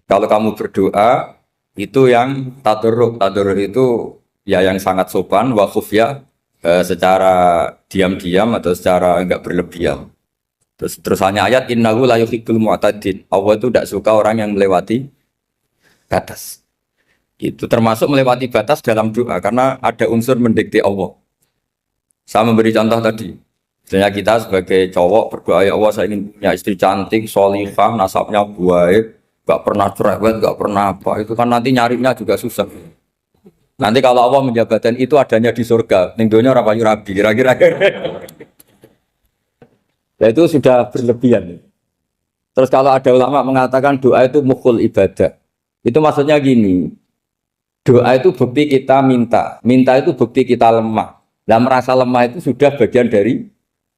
Kalau kamu berdoa itu yang tadarruk. Tadarruk itu ya yang sangat sopan, wakuf ya secara diam-diam atau secara enggak berlebihan. Terus hanya ayat innahu la yuhibbul mu'tadin. Allah itu tidak suka orang yang melewati batas. Itu termasuk melewati batas dalam doa karena ada unsur mendikte Allah. Saya memberi contoh tadi. Misalnya kita sebagai cowok berdoa, ya Allah saya ingin punya istri cantik, solihah, nasabnya baik, gak pernah cerewet, gak pernah apa. Itu kan nanti nyarinya juga susah. Nanti kalau Allah menjabatkan itu adanya di surga, ning donya ora payu rabi, kira-kira. Nah itu sudah berlebihan. Terus kalau ada ulama mengatakan doa itu mukhul ibadah, itu maksudnya gini, doa itu bukti kita minta, minta itu bukti kita lemah. Dan merasa lemah itu sudah bagian dari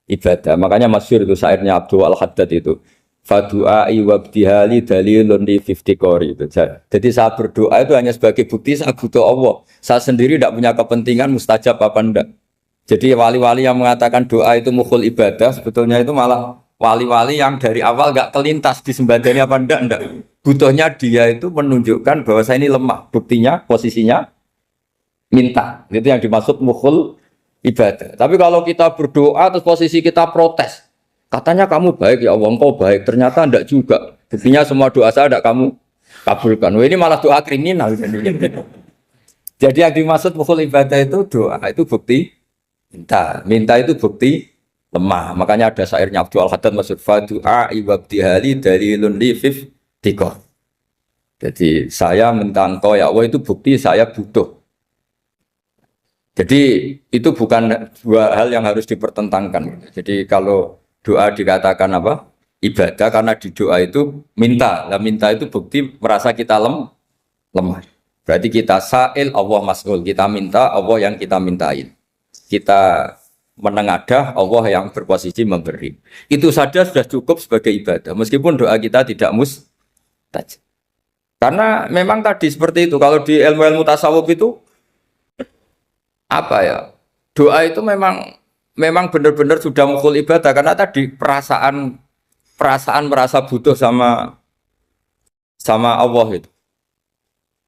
ibadah. Makanya masyhur itu syairnya Abdul Al-Haddad itu. Fadu'ai wabdihali dalilun li fiftikori itu. Jadi saya berdoa itu hanya sebagai bukti saya butuh Allah. Saya sendiri tidak punya kepentingan mustajab apa enggak. Jadi wali-wali yang mengatakan doa itu mukhul ibadah sebetulnya itu malah wali-wali yang dari awal enggak kelintas disembadani apa enggak. Butuhnya dia itu menunjukkan bahwa saya ini lemah. Buktinya posisinya minta. Itu yang dimaksud mukhul ibadah. Tapi kalau kita berdoa terus posisi kita protes, katanya kamu baik ya Allah, engkau baik, ternyata enggak juga. Buktinya semua doa saya enggak kamu kabulkan. Wah, ini malah doa kriminal. Jadi yang dimaksud mukhul ibadah itu doa itu bukti minta. Minta itu bukti lemah. Makanya ada syairnya Abdul Al-Haddad maksud fadu'a ibabdihali dalilun li fiftikor. Jadi saya minta engkau ya Allah itu bukti saya butuh. Jadi itu bukan dua hal yang harus dipertentangkan. Jadi kalau doa dikatakan apa? Ibadah karena di doa itu minta. Nah minta itu bukti merasa kita lemah. Berarti kita sa'il Allah mas'ul. Kita minta Allah yang kita mintain. Kita menengadah Allah yang berposisi memberi. Itu saja sudah cukup sebagai ibadah. Meskipun doa kita tidak mustajab. Karena memang tadi seperti itu. Kalau di ilmu-ilmu tasawuf itu apa ya? Doa itu memang benar-benar sudah mukhul ibadah karena tadi perasaan merasa butuh sama Allah itu.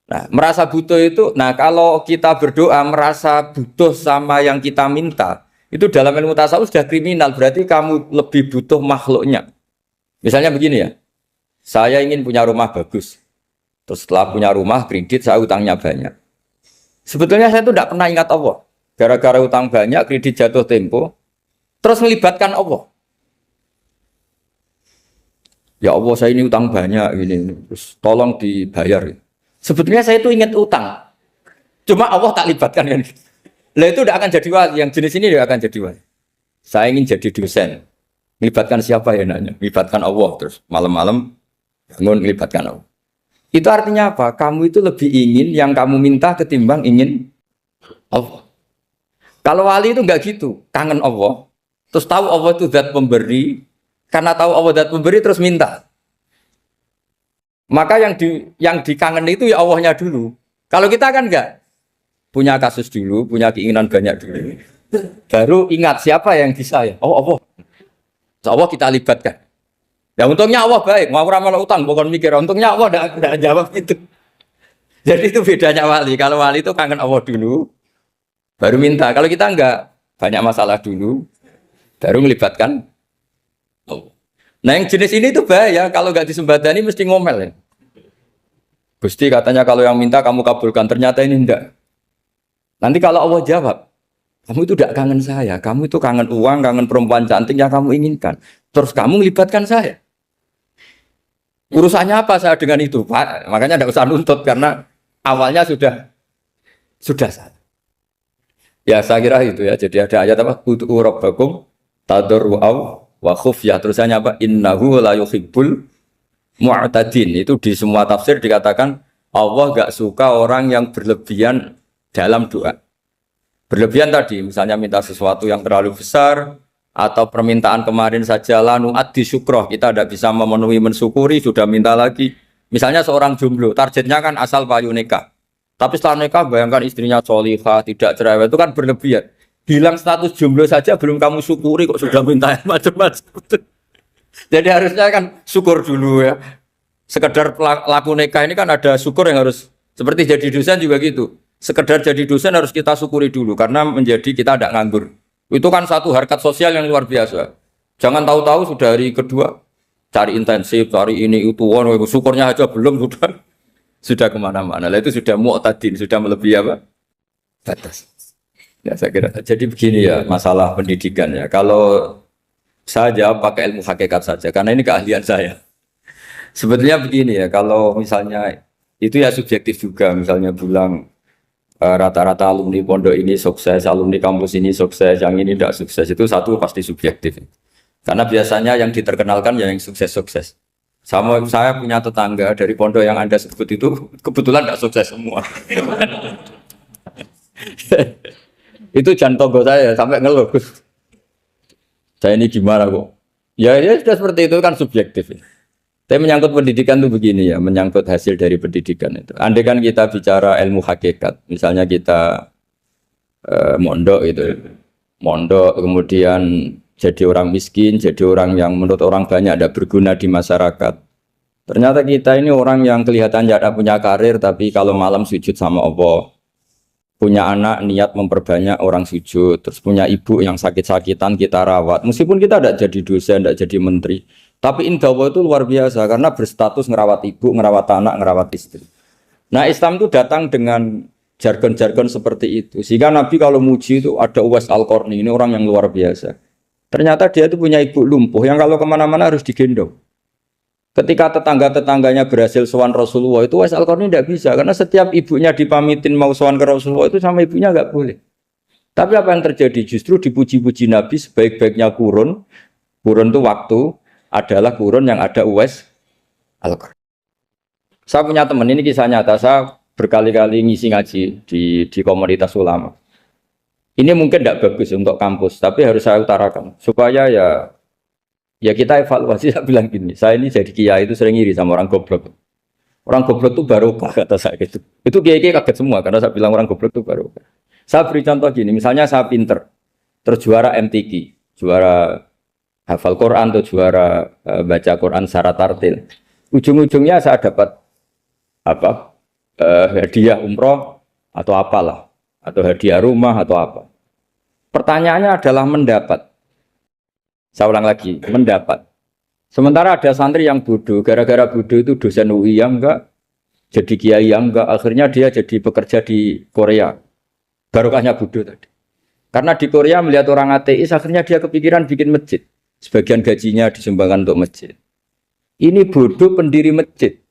Nah, merasa butuh itu, nah kalau kita berdoa merasa butuh sama yang kita minta, itu dalam ilmu tasawuf sudah kriminal, berarti kamu lebih butuh makhluknya. Misalnya begini ya, saya ingin punya rumah bagus, terus setelah punya rumah kredit saya utangnya banyak. Sebetulnya saya itu tidak pernah ingat Allah. Gara-gara utang banyak, kredit jatuh tempo, terus melibatkan Allah. Ya Allah, saya ini utang banyak, ini, terus tolong dibayar. Sebetulnya saya itu ingat utang, cuma Allah tak libatkan kan. Lah itu tidak akan jadi wali. Yang jenis ini tidak akan jadi wali. Saya ingin jadi dosen, melibatkan siapa ya nanya? Melibatkan Allah, terus malam-malam bangun melibatkan Allah. Itu artinya apa? Kamu itu lebih ingin yang kamu minta ketimbang ingin Allah. Kalau wali itu enggak gitu, kangen Allah. Terus tahu Allah itu zat pemberi, karena tahu Allah zat pemberi terus minta. Maka yang dikangen itu ya Allahnya dulu. Kalau kita kan enggak punya kasus dulu, punya keinginan banyak dulu. Baru ingat siapa yang bisa ya? Oh Allah. Allah kita libatkan. Ya untungnya Allah baik, mau ramal utang, bukan mikir. Untungnya Allah tidak jawab itu. Jadi itu bedanya wali. Kalau wali itu kangen Allah dulu, baru minta. Kalau kita enggak, banyak masalah dulu, baru melibatkan Allah. Nah yang jenis ini itu bahaya. Kalau enggak disembadani mesti ngomel ya. Gusti katanya kalau yang minta kamu kabulkan, ternyata ini enggak. Nanti kalau Allah jawab, kamu itu tidak kangen saya, kamu itu kangen uang, kangen perempuan cantik yang kamu inginkan. Terus kamu melibatkan saya. Urusannya apa saya dengan itu, Pak? Makanya tidak usah nuntut karena awalnya sudah salah. Ya saya kira itu ya. Jadi ada ayat apa? Ud'u rabbakum tadarru'aw wa khufyah. Terusannya apa? Innahu la yuhibbul mu'tadin. Itu di semua tafsir dikatakan Allah enggak suka orang yang berlebihan dalam doa. Berlebihan tadi, misalnya minta sesuatu yang terlalu besar, atau permintaan kemarin saja lanu addi syukroh, kita tidak bisa memenuhi mensyukuri, sudah minta lagi. Misalnya seorang jomblo, targetnya kan asal payu nikah. Tapi setelah nikah, bayangkan istrinya solihah, tidak cerewet, itu kan berlebihan. Hilang status jomblo saja belum kamu syukuri, kok sudah minta macam-macam. Jadi harusnya kan syukur dulu ya. Sekedar laku nikah ini kan ada syukur yang harus, seperti jadi dosen juga gitu. Sekedar jadi dosen harus kita syukuri dulu karena menjadi kita tidak nganggur. Itu kan satu harkat sosial yang luar biasa. Jangan tahu-tahu sudah hari kedua cari intensif, cari ini itu, syukurnya aja belum sudah kemana-mana. Lah itu sudah mu'tadin, sudah melebihi apa? Batas. Ya saya kira. Jadi begini ya masalah pendidikan ya. Kalau saya jawab pakai ilmu hakikat saja karena ini keahlian saya. Sebetulnya begini ya, kalau misalnya itu ya subjektif juga, misalnya bilang rata-rata alumni pondok ini sukses, alumni kampus ini sukses, yang ini tidak sukses, itu satu pasti subjektif. Karena biasanya yang diterkenalkan ya yang sukses-sukses. Sama saya punya tetangga dari pondok yang Anda sebut itu kebetulan tidak sukses semua. Itu jantung saya sampai ngeluh. Saya ini gimana kok? Ya sudah seperti itu kan subjektif. Tapi menyangkut pendidikan itu begini ya, menyangkut hasil dari pendidikan itu. Andai kan kita bicara ilmu hakikat, misalnya kita mondok itu, mondok kemudian jadi orang miskin, jadi orang yang menurut orang banyak tidak berguna di masyarakat. Ternyata kita ini orang yang kelihatannya tidak punya karir, tapi kalau malam sujud sama Allah, punya anak niat memperbanyak orang sujud, terus punya ibu yang sakit-sakitan kita rawat. Meskipun kita tidak jadi dosen, tidak jadi menteri. Tapi indah Allah itu luar biasa karena berstatus ngerawat ibu, ngerawat anak, ngerawat istri. Nah Islam itu datang dengan jargon-jargon seperti itu. Sehingga Nabi kalau muji itu ada Uwais Al-Qarni, ini orang yang luar biasa. Ternyata dia itu punya ibu lumpuh yang kalau kemana-mana harus digendong. Ketika tetangga-tetangganya berhasil sowan Rasulullah itu Uwais Al-Qarni tidak bisa. Karena setiap ibunya dipamitin mau sowan ke Rasulullah itu sama ibunya nggak boleh. Tapi apa yang terjadi? Justru dipuji-puji Nabi sebaik-baiknya kurun. Kurun itu waktu adalah kurun yang ada Uwais Al-Qarni. Saya punya teman, ini kisah nyata, saya berkali-kali ngisi ngaji di komunitas ulama. Ini mungkin tidak bagus untuk kampus, tapi harus saya utarakan supaya ya kita evaluasi. Saya bilang gini, saya ini jadi kiai itu sering iri sama orang goblok. Orang goblok itu barokah kata saya gitu. Itu kiai-kiai kaget semua karena saya bilang orang goblok itu barokah. Saya beri contoh gini, misalnya saya pinter, terjuara MTQ, juara hafal Quran atau juara baca Quran secara tartil. Ujung-ujungnya saya dapat hadiah umroh atau apalah, atau hadiah rumah atau apa. Pertanyaannya adalah mendapat. Saya ulang lagi, mendapat. Sementara ada santri yang bodoh, gara-gara bodoh itu dosen UI yang enggak, jadi kiai yang enggak, akhirnya dia jadi bekerja di Korea. Barokahnya bodoh tadi. Karena di Korea melihat orang ateis, akhirnya dia kepikiran bikin masjid. Sebagian gajinya disumbangkan untuk masjid. Ini bodoh pendiri masjid.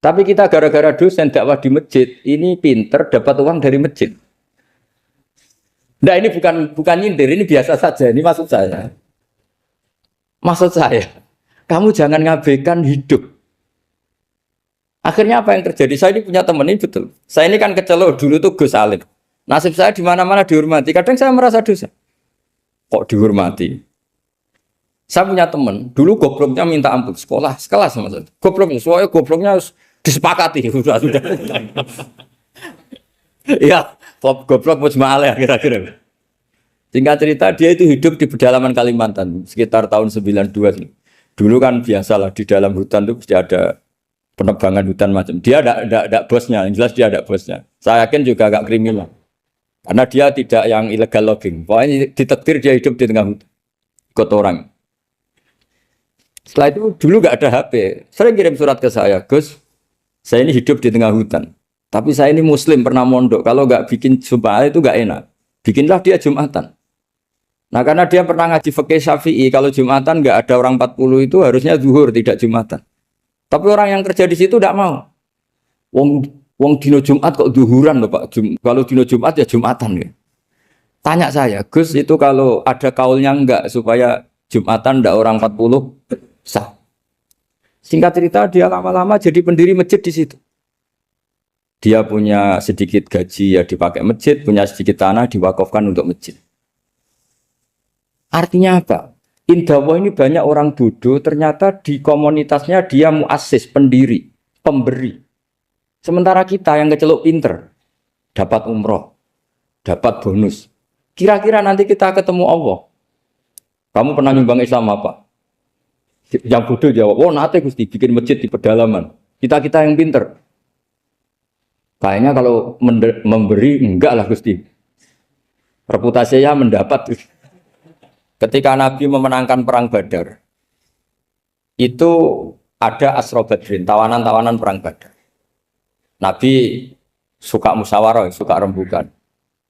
Tapi kita gara-gara dosen dakwah di masjid, ini pinter dapat uang dari masjid. Nah ini bukan nyindir, ini biasa saja. Ini maksud saya. Maksud saya, kamu jangan ngabaikan hidup. Akhirnya apa yang terjadi? Saya ini punya teman ini betul. Saya ini kan kecelok dulu tuh Gus Alim. Nasib saya di mana-mana dihormati. Kadang saya merasa dosa. Kok dihormati? Saya punya teman, dulu gobloknya minta ampun sekolah, sekelas maksudnya. Gobloknya, soalnya gobloknya harus disepakati. Sudah. Iya, goblok mujma'alah kira-kira. Singkat cerita, dia itu hidup di pedalaman Kalimantan, sekitar tahun 92. Dulu kan biasalah di dalam hutan itu pasti ada penebangan hutan macam. Dia ada bosnya, yang jelas dia ada bosnya. Saya yakin juga agak kriminal. Karena dia tidak yang illegal logging. Pokoknya ditakdir dia hidup di tengah hutan. Ikut orang. Setelah itu dulu nggak ada HP. Sering kirim surat ke saya, Gus, saya ini hidup di tengah hutan. Tapi saya ini Muslim pernah mondok. Kalau nggak bikin Jumat itu nggak enak. Bikinlah dia Jumatan. Nah karena dia pernah ngaji fikih Syafi'i, kalau Jumatan nggak ada orang 40 itu harusnya zuhur tidak Jumatan. Tapi orang yang kerja di situ tidak mau. Wong dino Jumat kok zuhuran loh Pak. Kalau dino Jumat ya Jumatan ya. Tanya saya, Gus itu kalau ada kaulnya enggak supaya Jumatan ndak orang 40 sah. Singkat cerita dia lama-lama jadi pendiri masjid di situ. Dia punya sedikit gaji ya dipakai masjid, punya sedikit tanah diwakafkan untuk masjid. Artinya apa? Indawa ini banyak orang bodoh, ternyata di komunitasnya dia muassis, pendiri, pemberi. Sementara kita yang kecelok pinter, dapat umroh, dapat bonus. Kira-kira nanti kita ketemu Allah. Kamu pernah nyumbang Islam apa? Yang bodoh jawab, oh nate Gusti bikin masjid di pedalaman. Kita yang pinter. Kayaknya kalau memberi enggak lah Gusti. Reputasinya mendapat. Ketika Nabi memenangkan perang Badar, itu ada Asra Badrin, tawanan-tawanan perang Badar. Nabi suka musyawarah, suka rembukan.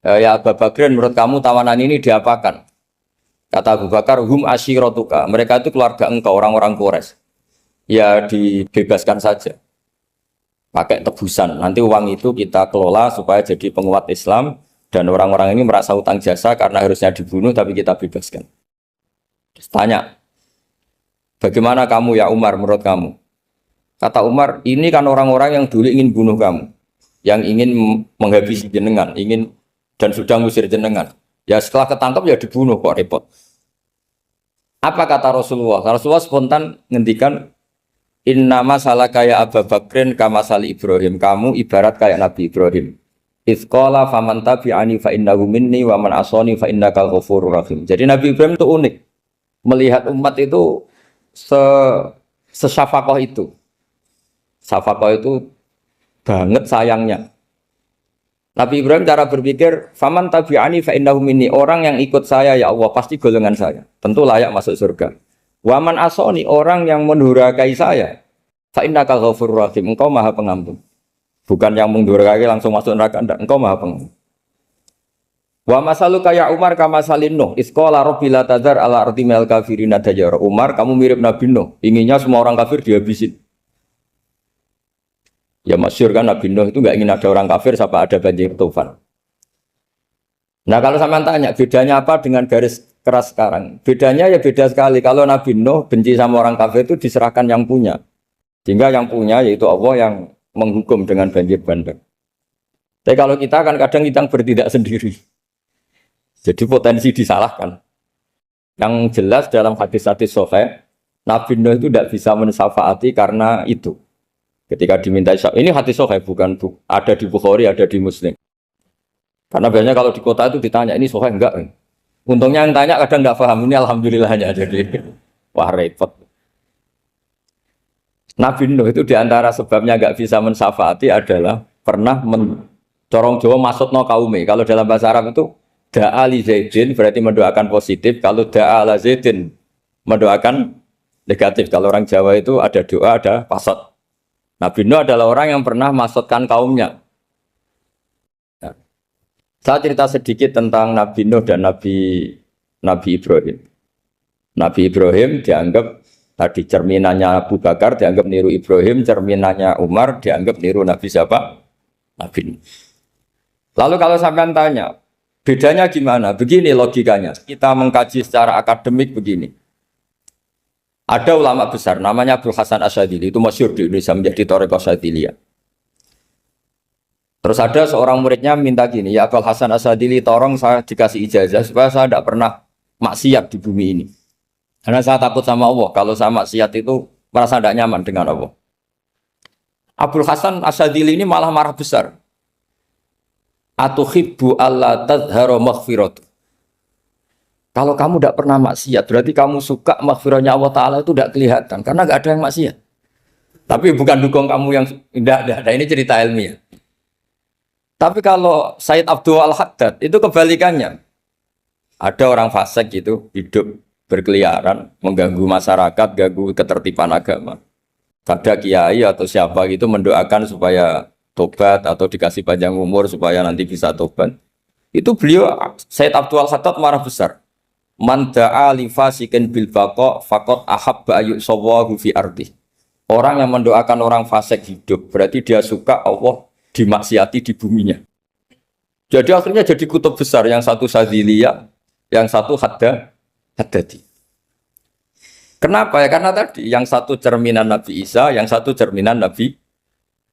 Ya Abu Bakrin, menurut kamu tawanan ini diapakan? Kata Abu Bakar, hum asyiratuka. Mereka itu keluarga engkau, orang-orang Quraisy. Ya dibebaskan saja. Pakai tebusan. Nanti uang itu kita kelola supaya jadi penguat Islam. Dan orang-orang ini merasa utang jasa karena harusnya dibunuh, tapi kita bebaskan. Terus tanya, bagaimana kamu ya Umar menurut kamu? Kata Umar, ini kan orang-orang yang dulu ingin bunuh kamu. Yang ingin menghabisi jenengan, ingin dan sudah ngusir jenengan. Ya setelah ketangkap ya dibunuh, kok repot. Apa kata Rasulullah? Rasulullah spontan ngendikan, innama salaka ya Abu Bakrin kama sali Ibrahim. Kamu ibarat kayak Nabi Ibrahim. Izqala faman tabi'ani fa innahu minni wa man asani fa innakal ghafurur rahim. Jadi Nabi Ibrahim itu unik. Melihat umat itu sesyafakoh itu. Syafakoh itu banget sayangnya. Nabi Ibrahim cara berpikir, faman tabi'ani fa innahu minni. Orang yang ikut saya ya Allah pasti golongan saya. Tentu layak masuk surga. Wa man asani, orang yang mendurhakai saya, fa innakal ghafurur rahim. Engkau Maha Pengampun. Bukan yang mendurhakai langsung masuk neraka, enggak. Engkau Maha Pengampun. Wa masaluka ya Umar kama salin Nuh. Isqala rabbi la tadzar ala ardi minal kafirin dajjara. Umar, kamu mirip Nabi Nuh. Inginnya semua orang kafir dihabisin. Ya masyhur kan Nabi Nuh itu enggak ingin ada orang kafir sampai ada banjir tufan. Nah kalau sampean tanya bedanya apa dengan garis keras sekarang? Bedanya ya beda sekali. Kalau Nabi Nuh benci sama orang kafir itu diserahkan yang punya. Sehingga yang punya yaitu Allah yang menghukum dengan banjir bandang. Tapi kalau kita kan kadang kita bertindak sendiri. Jadi potensi disalahkan. Yang jelas dalam hadis-hadis sahih, Nabi Nuh itu tidak bisa mensyafaati karena itu. Ketika diminta syafaat, ini hadis sahih bukan ada di Bukhari, ada di Muslim. Karena biasanya kalau di kota itu ditanya ini sahih enggak? Untungnya yang tanya kadang enggak paham, ini alhamdulillahnya jadi wah repot. Nabi Nuh itu diantara sebabnya enggak bisa mensyafaati adalah pernah corong Jawa maksudno kaume. Kalau dalam bahasa Arab itu da'a li Zaidin berarti mendoakan positif, kalau da'a la Zaidin mendoakan negatif. Kalau orang Jawa itu ada doa, ada pasot. Nabi Nuh adalah orang yang pernah maksudkan kaumnya. Nah, saya cerita sedikit tentang Nabi Nuh dan Nabi Ibrahim. Nabi Ibrahim dianggap tadi cerminannya Abu Bakar, dianggap niru Ibrahim, cerminannya Umar, dianggap niru Nabi siapa? Nabi Nuh. Lalu kalau sampean tanya, bedanya gimana? Begini logikanya. Kita mengkaji secara akademik begini. Ada ulama besar namanya Abdul Hasan Asyadzili, itu masyhur di Indonesia menjadi Thariqah Asyadziliyah. Terus ada seorang muridnya minta gini, ya Abdul Hasan Asyadzili, tolong saya dikasih ijazah supaya saya tidak pernah maksiat di bumi ini. Karena saya takut sama Allah, kalau saya maksiat itu merasa tidak nyaman dengan Allah. Abdul Hasan Asyadzili ini malah marah besar. Atuhibbu alla tadhharu maghfiratu. Kalau kamu tidak pernah maksiat, berarti kamu suka maghfirahnya Allah Ta'ala itu tidak kelihatan. Karena tidak ada yang maksiat. Tapi bukan dukung kamu yang tidak. Ini cerita ilmiah. Tapi kalau Said Abdul Al-Haddad, itu kebalikannya. Ada orang fasik gitu, hidup berkeliaran, mengganggu masyarakat, ganggu ketertiban agama. Ada kiai atau siapa gitu mendoakan supaya tobat atau dikasih panjang umur supaya nanti bisa tobat. Itu beliau, Said Abdul Al-Haddad marah besar. Man da'a li fasikin bil baqa faqad ahabba ayyusawahu fi ardi. Orang yang mendoakan orang fasik hidup berarti dia suka Allah dimaksiati di buminya. Jadi akhirnya jadi kutub besar, yang satu Sadziliyah, yang satu Haddadi. Kenapa ya? Karena tadi yang satu cerminan Nabi Isa, yang satu cerminan Nabi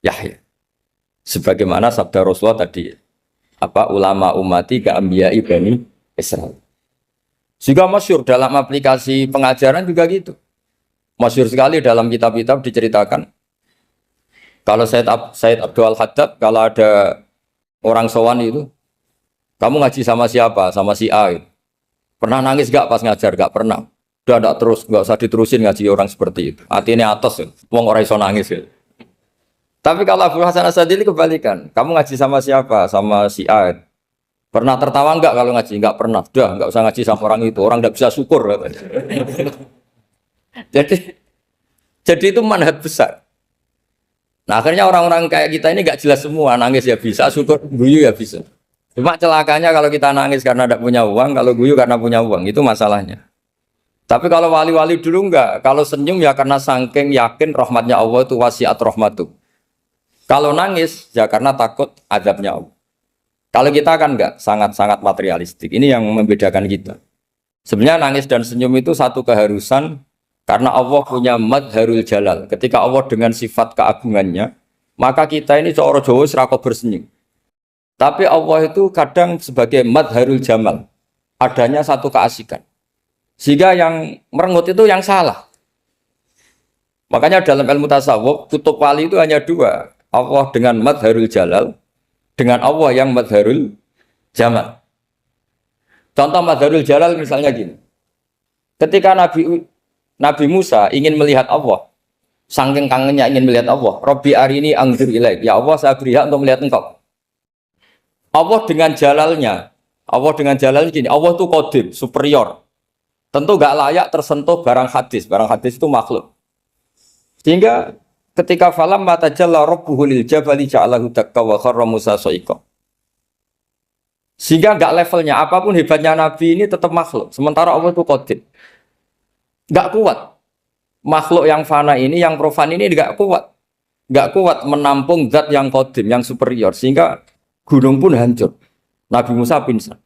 Yahya. Sebagaimana sabda Rasulullah tadi, apa ulama umati ka anbiya'i bani Israil. Jika masyhur dalam aplikasi pengajaran juga gitu. Masyhur sekali dalam kitab-kitab diceritakan. Kalau Said Abdul Al-Haddad, kalau ada orang sowan itu, kamu ngaji sama siapa? Sama si A. Pernah nangis gak pas ngajar? Gak pernah. Udah ndak terus, nggak usah diterusin ngaji orang seperti itu. Artinya atas, ya. Wong ora iso nangis ya. Tapi kalau Abu Hasan Asadili kebalikan, kamu ngaji sama siapa? Sama si A. Pernah tertawa enggak kalau ngaji? Enggak pernah. Udah, enggak usah ngaji sama orang itu. Orang enggak bisa syukur. jadi itu manhaj besar. Nah akhirnya orang-orang kayak kita ini enggak jelas semua. Nangis ya bisa, syukur, guyu ya bisa. Cuma celakanya kalau kita nangis karena tidak punya uang, kalau guyu karena punya uang, itu masalahnya. Tapi kalau wali-wali dulu enggak. Kalau senyum ya karena saking yakin rahmatnya Allah itu wasiat rahmatu. Kalau nangis ya karena takut azabnya Allah. Kalau kita kan enggak, sangat-sangat materialistik. Ini yang membedakan kita. Sebenarnya nangis dan senyum itu satu keharusan karena Allah punya madharul jalal. Ketika Allah dengan sifat keagungannya, maka kita ini seorang Jawa serako bersenyum. Tapi Allah itu kadang sebagai madharul jamal. Adanya satu keasikan. Sehingga yang merengut itu yang salah. Makanya dalam ilmu tasawuf, kutub wali itu hanya dua. Allah dengan madharul jalal, dengan Allah yang madharul jamal. Contoh madharul jalal misalnya gini. Ketika Nabi Musa ingin melihat Allah, saking kangennya ingin melihat Allah, Rabbi arini anzur ilaik. Ya Allah, saya beri hak untuk melihat engkau. Allah dengan jalalnya gini, Allah itu qadim, superior. Tentu gak layak tersentuh barang hadis. Barang hadis itu makhluk. Sehingga ketika falam matajalla rabbuhu lil jabali ja'alahu dakka wa kharra Musa sa'iqa. Sehingga enggak levelnya apapun hebatnya Nabi ini tetap makhluk. Sementara Allah itu qadir. Enggak kuat. Makhluk yang fana ini, yang profan ini enggak kuat. Enggak kuat menampung zat yang qadim, yang superior. Sehingga gunung pun hancur. Nabi Musa pingsan.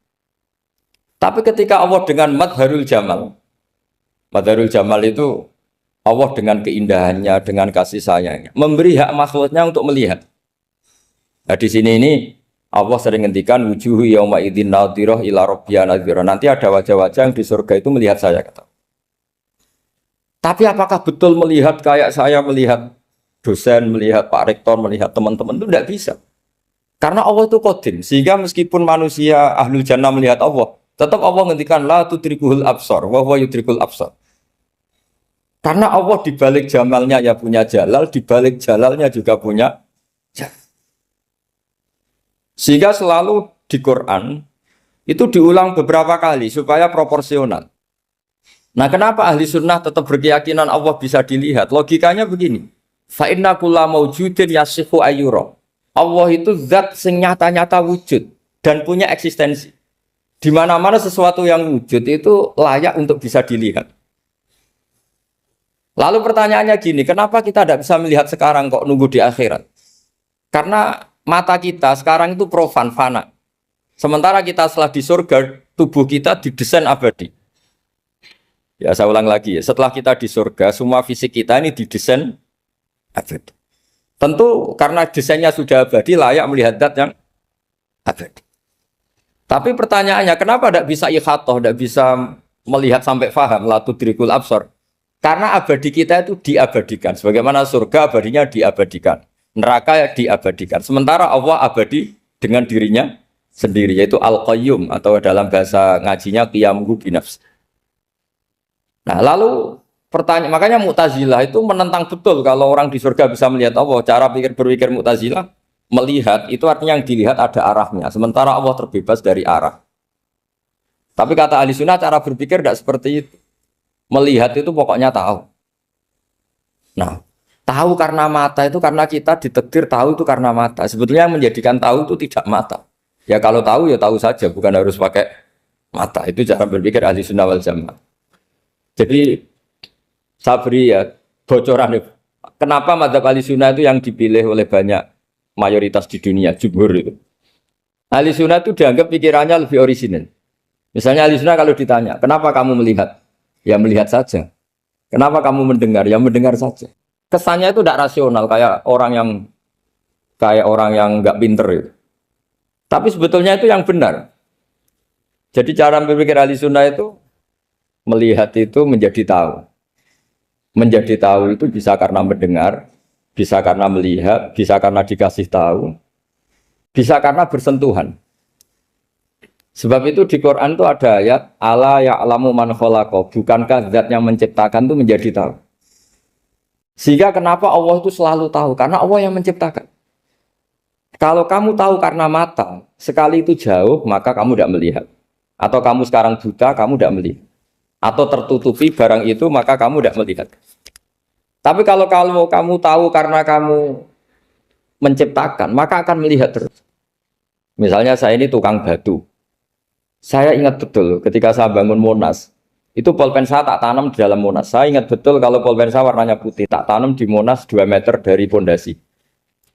Tapi ketika Allah dengan madharul jamal. Madharul jamal itu Allah dengan keindahannya, dengan kasih sayangnya, memberi hak makhluknya untuk melihat. Nah di sini ini Allah sering ngendikan wujuhu yauma idzin nadhirah ila rabbiha nadhirah. Nanti ada wajah-wajah yang di surga itu melihat saya kata. Tapi apakah betul melihat kayak saya melihat dosen, melihat Pak Rektor, melihat teman-teman itu tidak bisa. Karena Allah itu qadim, sehingga meskipun manusia ahlul jannah melihat Allah, tetap Allah ngendikan la tudrikuhul absar wa huwa yudrikul absar. Karena Allah di balik jamalnya ya punya jalal, di balik jalalnya juga punya jalal. Sehingga selalu di Quran itu diulang beberapa kali supaya proporsional. Nah, kenapa ahli sunnah tetap berkeyakinan Allah bisa dilihat? Logikanya begini. Fa inna kulla maujudin yasihu ayyura. Allah itu zat sing nyata-nyata wujud dan punya eksistensi. Di mana-mana sesuatu yang wujud itu layak untuk bisa dilihat. Lalu pertanyaannya gini, kenapa kita tidak bisa melihat sekarang kok nunggu di akhirat? Karena mata kita sekarang itu profan, fana. Sementara kita setelah di surga, tubuh kita didesain abadi. Ya saya ulang lagi ya, setelah kita di surga, semua fisik kita ini didesain abadi. Tentu karena desainnya sudah abadi, layak melihat zat yang abadi. Tapi pertanyaannya, kenapa tidak bisa ikhatoh, tidak bisa melihat sampai faham, la tudrikul absar? Karena abadi kita itu diabadikan. Sebagaimana surga abadinya diabadikan. Neraka diabadikan. Sementara Allah abadi dengan dirinya sendiri. Yaitu Al-Qayyum. Atau dalam bahasa ngajinya Qiyamuhu binafs. Nah lalu pertanyaan. Makanya Mu'tazilah itu menentang betul. Kalau orang di surga bisa melihat Allah. Cara berpikir Mu'tazilah. Melihat itu artinya yang dilihat ada arahnya. Sementara Allah terbebas dari arah. Tapi kata ahli sunnah cara berpikir tidak seperti itu. Melihat itu pokoknya tahu. Nah, tahu karena mata itu karena kita ditakdir tahu itu karena mata. Sebetulnya yang menjadikan tahu itu tidak mata. Ya kalau tahu ya tahu saja, bukan harus pakai mata. Itu cara berpikir ahli sunnah wal jamaah. Jadi saya beri ya bocoran. Kenapa madzhab ahli sunnah itu yang dipilih oleh banyak mayoritas di dunia, jumhur itu. Ahli sunnah itu dianggap pikirannya lebih orisinal. Misalnya ahli sunnah kalau ditanya, kenapa kamu melihat? Ya melihat saja. Kenapa kamu mendengar? Ya mendengar saja. Kesannya itu tidak rasional kayak orang yang nggak pinter itu. Tapi sebetulnya itu yang benar. Jadi cara berpikir ahli sunnah itu melihat itu menjadi tahu. Menjadi tahu itu bisa karena mendengar, bisa karena melihat, bisa karena dikasih tahu, bisa karena bersentuhan. Sebab itu di Quran itu ada ayat ala ya'lamu man khalaqa, bukankah zat yang menciptakan itu menjadi tahu. Sehingga kenapa Allah itu selalu tahu? Karena Allah yang menciptakan. Kalau kamu tahu karena mata, sekali itu jauh, maka kamu tidak melihat. Atau kamu sekarang buta, kamu tidak melihat. Atau tertutupi barang itu, maka kamu tidak melihat. Tapi kalau kamu tahu karena kamu menciptakan, maka akan melihat terus. Misalnya saya ini tukang batu. Saya ingat betul ketika saya bangun Monas, itu pulpen saya tak tanam di dalam Monas. Saya ingat betul kalau pulpen saya warnanya putih, tak tanam di Monas 2 meter dari pondasi.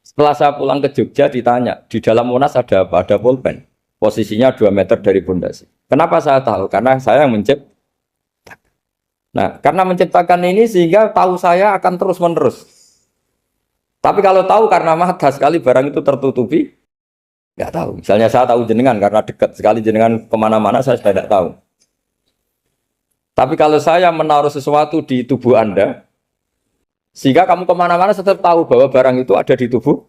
Setelah saya pulang ke Jogja ditanya, di dalam Monas ada apa? Ada pulpen. Posisinya 2 meter dari pondasi. Kenapa saya tahu? Karena saya yang menciptakan. Nah, karena menciptakan ini sehingga tahu saya akan terus-menerus. Tapi kalau tahu karena mata sekali barang itu tertutupi, nggak tahu. Misalnya saya tahu jenengan karena dekat sekali jenengan kemana-mana saya sudah tidak tahu. Tapi kalau saya menaruh sesuatu di tubuh Anda, sehingga kamu kemana-mana tetap tahu bahwa barang itu ada di tubuh.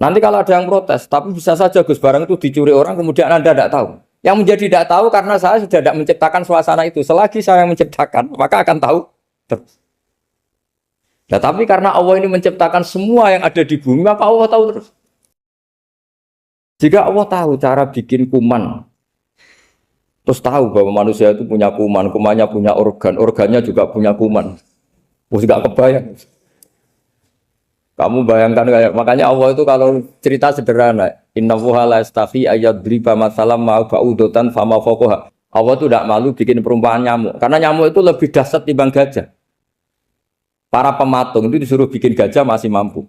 Nanti kalau ada yang protes, tapi bisa saja Gus barang itu dicuri orang kemudian Anda tidak tahu. Yang menjadi tidak tahu karena saya sudah tidak menciptakan suasana itu. Selagi saya yang menciptakan, maka akan tahu terus. Nah, tapi karena Allah ini menciptakan semua yang ada di bumi, maka Allah tahu terus. Jika Allah tahu cara bikin kuman, terus tahu bahwa manusia itu punya kuman, kumannya punya organ, organnya juga punya kuman. Terus gak kebayang. Kamu bayangkan kayak, makanya Allah itu kalau cerita sederhana, innallaha la yastahi ayyadriba matsalam ma ba'udatan fama fawqaha. Allah itu tidak malu bikin perumpamaan nyamuk, karena nyamuk itu lebih dahsyat timbang gajah. Para pematung itu disuruh bikin gajah masih mampu.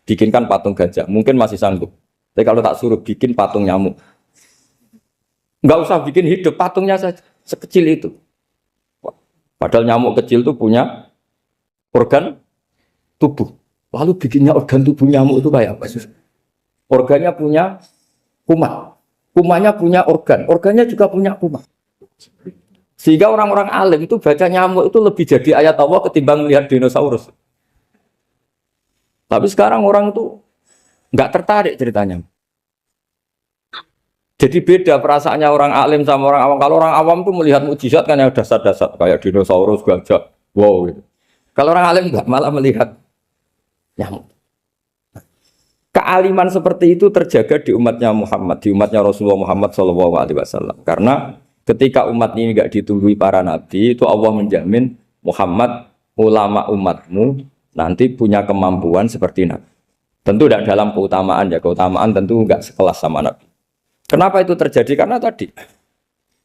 Bikinkan patung gajah, mungkin masih sanggup. Tapi kalau tak suruh bikin patung nyamuk, nggak usah bikin hidup, patungnya saja sekecil itu. Padahal nyamuk kecil itu punya organ tubuh. Lalu bikinnya organ tubuh nyamuk itu kayak apa? Organnya punya kuman, kumannya punya organ, organnya juga punya kuman. Sehingga orang-orang alim itu baca nyamuk itu lebih jadi ayat Allah ketimbang melihat dinosaurus. Tapi sekarang orang itu nggak tertarik ceritanya. Jadi beda perasaannya orang alim sama orang awam. Kalau orang awam tuh melihat mukjizat kan yang dasar-dasar kayak dinosaurus, gajah, wow gitu. Kalau orang alim nggak, malah melihat nyamuk. Kealiman seperti itu terjaga di umatnya Muhammad, di umatnya Rasulullah Muhammad SAW. Karena ketika umat ini nggak ditunggui para nabi, itu Allah menjamin Muhammad, ulama umatmu nanti punya kemampuan seperti nabi. Tentu tidak dalam keutamaan ya, keutamaan tentu nggak sekelas sama nabi. Kenapa itu terjadi? Karena tadi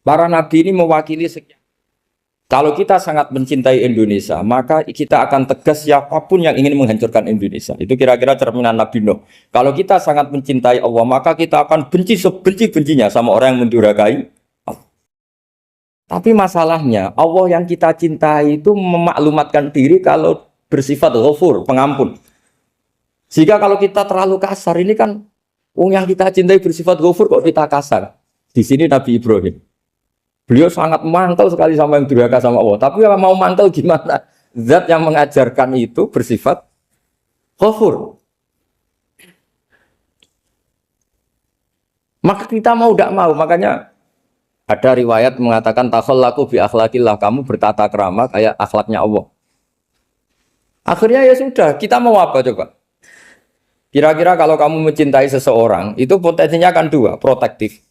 para nabi ini mewakili sekian. Kalau kita sangat mencintai Indonesia, maka kita akan tegas siapapun yang ingin menghancurkan Indonesia. Itu kira-kira cerminan Nabi Nuh. Kalau kita sangat mencintai Allah, maka kita akan benci sebenci-bencinya sama orang yang mendurhakai Allah. Tapi masalahnya, Allah yang kita cintai itu memaklumatkan diri kalau bersifat ghafur, pengampun. Sehingga kalau kita terlalu kasar, ini kan yang kita cintai bersifat ghafur kok kita kasar. Di sini Nabi Ibrahim. Beliau sangat mantel sekali sama yang durhaka sama Allah. Tapi mau mantel gimana? Zat yang mengajarkan itu bersifat ghafur. Maka kita mau tidak mau. Makanya ada riwayat mengatakan takhallaku bi akhlaqillah, kamu bertata krama kayak akhlaknya Allah. Akhirnya ya sudah, kita mau apa coba? Kira-kira kalau kamu mencintai seseorang, itu potensinya kan dua, protektif.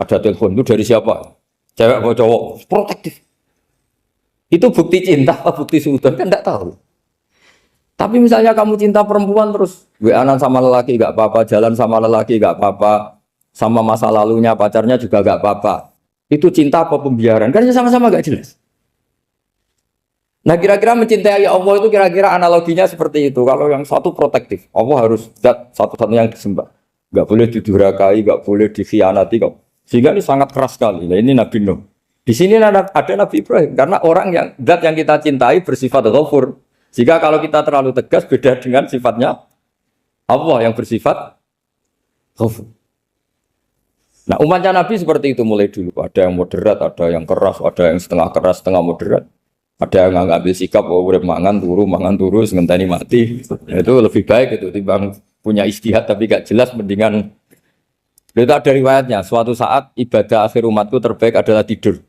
Ada telepon, itu dari siapa? Cewek atau cowok? Protektif. Itu bukti cinta apa bukti suudon? Kan tidak tahu. Tapi misalnya kamu cinta perempuan terus, WA-an sama lelaki gak apa-apa, jalan sama lelaki gak apa-apa, sama masa lalunya pacarnya juga gak apa-apa. Itu cinta apa pembiaran? Kan sama-sama gak jelas. Nah kira-kira mencintai Allah itu kira-kira analoginya seperti itu. Kalau yang satu protektif, Allah harus zat satu-satunya yang disembah. Gak boleh didurhakai, gak boleh dikhianati kok. Sehingga ini sangat keras sekali. Nah, ini Nabi Nuh. Di sini ada Nabi Ibrahim. Karena orang yang zat yang kita cintai bersifat ghafur. Jika kalau kita terlalu tegas beda dengan sifatnya Allah yang bersifat ghafur. Nah umatnya Nabi seperti itu mulai dulu. Ada yang moderat, ada yang keras, ada yang setengah keras, setengah moderat. Ada yang ngambil sikap, oh udah mangan turu, ngenteni mati. Itu lebih baik itu timbang punya ijtihad tapi gak jelas, mendingan Itu ada riwayatnya, suatu saat ibadah akhir umatku terbaik adalah tidur.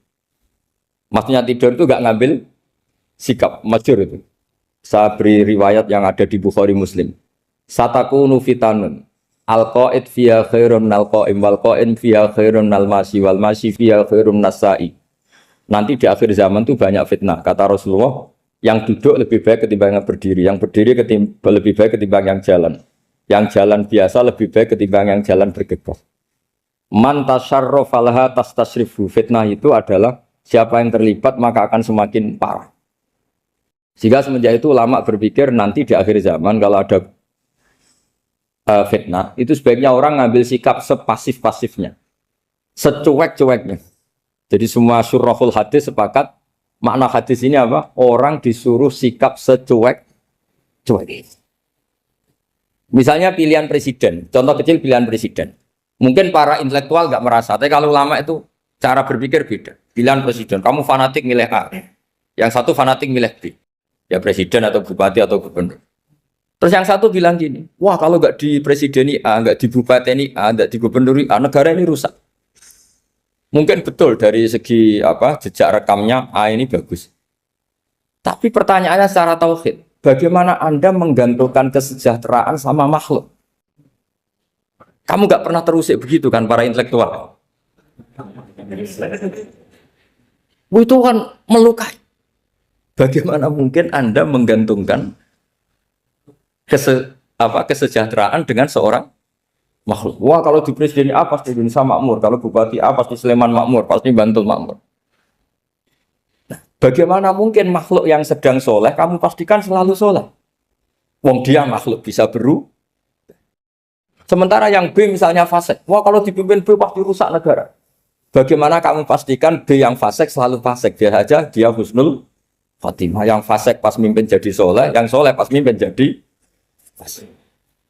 Maksudnya tidur itu gak ngambil sikap, masyhur itu. Saya beri riwayat yang ada di Bukhari Muslim. Satakunu fitanun al-qa'id fiha khairun nal qa'im wal qa'in fiha khairun nal masyi wal masyi fiha khairun nasai. Nanti di akhir zaman itu banyak fitnah. Kata Rasulullah, yang duduk lebih baik ketimbang yang berdiri. Yang berdiri lebih baik ketimbang yang jalan. Yang jalan biasa lebih baik ketimbang yang jalan bergegas. Man tasyarrafa laha tastasrifu. Fitnah itu adalah siapa yang terlibat maka akan semakin parah. Sehingga semenjak itu ulama berpikir nanti di akhir zaman kalau ada fitnah, itu sebaiknya orang ngambil sikap sepasif-pasifnya. Secuek-cueknya. Jadi semua syurahul hadis sepakat makna hadis ini apa? Orang disuruh sikap secuek-cuek. Misalnya pilihan presiden, contoh kecil pilihan presiden. Mungkin para intelektual nggak merasa, tapi kalau ulama itu cara berpikir beda. Pilihan presiden, kamu fanatik milih A, yang satu fanatik milih B. Ya presiden atau bupati atau gubernur. Terus yang satu bilang gini, wah kalau nggak di presiden A, nggak di bupati A, nggak di gubernur A, negara ini rusak. Mungkin betul dari segi jejak rekamnya A ini bagus. Tapi pertanyaannya secara tauhid, bagaimana Anda menggantungkan kesejahteraan sama makhluk? Kamu nggak pernah terusik begitu kan para intelektual? Itu kan melukai. Bagaimana mungkin Anda menggantungkan kesejahteraan dengan seorang makhluk? Wah kalau di presiden A pasti Indonesia makmur, kalau bupati A pasti Sleman makmur, pasti Bantul makmur. Nah, bagaimana mungkin makhluk yang sedang soleh kamu pastikan selalu soleh? Wong dia makhluk bisa beru. Sementara yang B misalnya fasik, wah kalau dipimpin B pasti rusak negara. Bagaimana kamu pastikan B yang fasik selalu fasik? Dia saja dia husnul Fatimah, yang fasik pas mimpin jadi soleh, yang soleh pas mimpin jadi fasik.